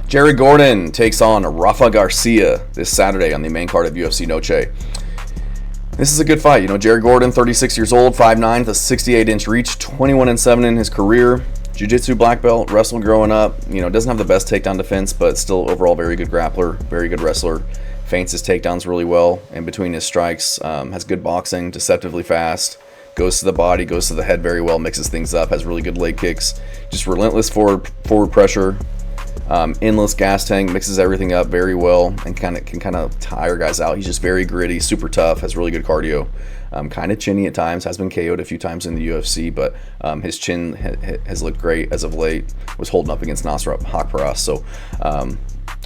Jared Gordon takes on Rafa Garcia this Saturday on the main card of UFC Noche. This is a good fight. Jared Gordon, 36 years old, 5'9", with a 68-inch reach, 21-7 in his career. Jiu-jitsu black belt, wrestled growing up. Doesn't have the best takedown defense, but still overall very good grappler, very good wrestler. Feints his takedowns really well in between his strikes. Has good boxing, deceptively fast. Goes to the body, goes to the head very well, mixes things up, has really good leg kicks. Just relentless forward pressure. Endless gas tank, mixes everything up very well and can kind of tire guys out. He's just very gritty, super tough, has really good cardio. Kind of chinny at times, has been KO'd a few times in the UFC, but his chin has looked great as of late. Was holding up against Nasrat Haqparast, so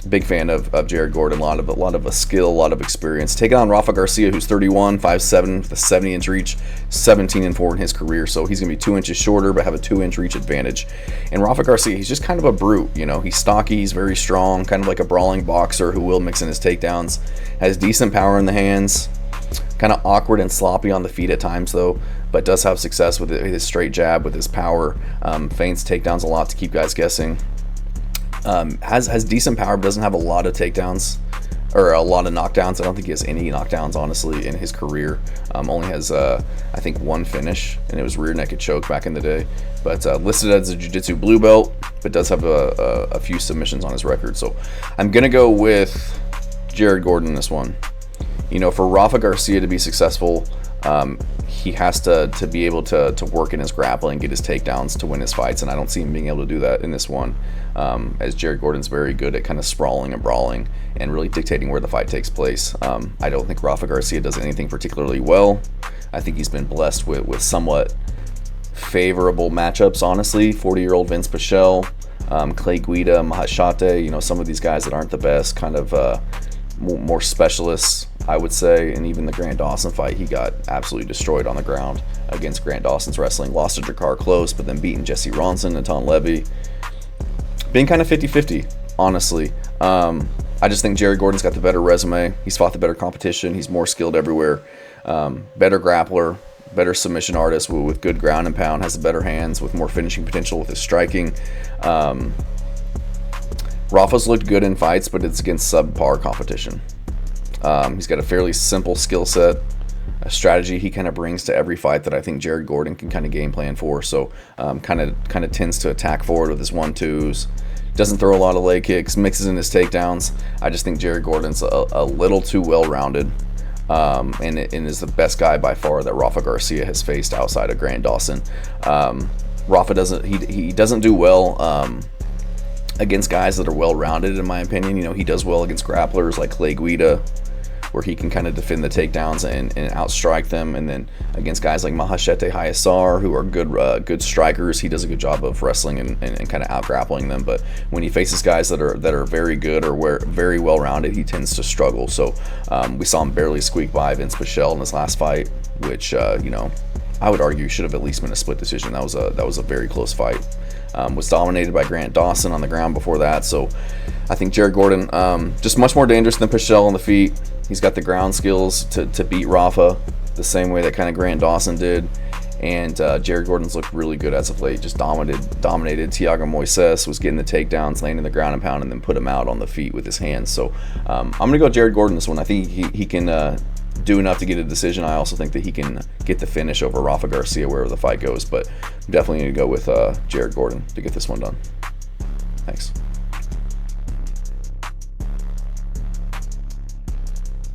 big fan of Jared Gordon. A lot of skill, a lot of experience. Taking on Rafa Garcia, who's 31, 5'7", with a 70-inch reach, 17-4 in his career. So he's gonna be 2 inches shorter, but have a 2-inch reach advantage. And Rafa Garcia, he's just kind of a brute. He's stocky, he's very strong, kind of like a brawling boxer who will mix in his takedowns. Has decent power in the hands. Kind of awkward and sloppy on the feet at times though, but does have success with his straight jab, with his power. Feints takedowns a lot to keep guys guessing. Has decent power, but doesn't have a lot of takedowns or a lot of knockdowns. I don't think he has any knockdowns, honestly, in his career. Only has, I think, one finish, and it was rear naked choke back in the day. But listed as a jiu-jitsu blue belt, but does have a few submissions on his record. So I'm going to go with Jared Gordon in this one. For Rafa Garcia to be successful, he has to be able to work in his grappling, get his takedowns to win his fights, and I don't see him being able to do that in this one, as Jared Gordon's very good at kind of sprawling and brawling and really dictating where the fight takes place. I don't think Rafa Garcia does anything particularly well. I think he's been blessed with somewhat favorable matchups, honestly. 40-year-old Vince Pichel, Clay Guida, Mahashate, some of these guys that aren't the best, kind of more specialists, I would say. And even the Grant Dawson fight, he got absolutely destroyed on the ground against Grant Dawson's wrestling. Lost to Drakkar Close, but then beaten Jesse Ronson and Tom Levy. Being kind of 50-50, honestly. I just think Jared Gordon's got the better resume. He's fought the better competition. He's more skilled everywhere. Better grappler, better submission artist with good ground and pound. Has the better hands with more finishing potential with his striking. Rafa's looked good in fights, but it's against subpar competition. He's got a fairly simple skill set, a strategy he kind of brings to every fight that I think Jared Gordon can kind of game plan for. So kind of tends to attack forward with his 1-2s, doesn't throw a lot of leg kicks, mixes in his takedowns. I just think Jared Gordon's a little too well-rounded, and is the best guy by far that Rafa Garcia has faced outside of Grant Dawson. Rafa doesn't do well against guys that are well-rounded, in my opinion. He does well against grapplers like Clay Guida, where he can kind of defend the takedowns and outstrike them, and then against guys like Mahashate Hayasar, who are good strikers, he does a good job of wrestling and kind of out-grappling them. But when he faces guys that are very good or very well-rounded, he tends to struggle. So we saw him barely squeak by Vince Pichel in his last fight, which I would argue should have at least been a split decision. That was a very close fight. Was dominated by Grant Dawson on the ground before that. So I think Jared Gordon just much more dangerous than Pichel on the feet. He's got the ground skills to beat Rafa the same way that kind of Grant Dawson did. And Jared Gordon's looked really good as of late. Just dominated Thiago Moises, was getting the takedowns, laying in the ground and pound, and then put him out on the feet with his hands. So I'm going to go Jared Gordon this one. I think he can do enough to get a decision. I also think that he can get the finish over Rafa Garcia wherever the fight goes, but I'm definitely going to go with Jared Gordon to get this one done. Thanks.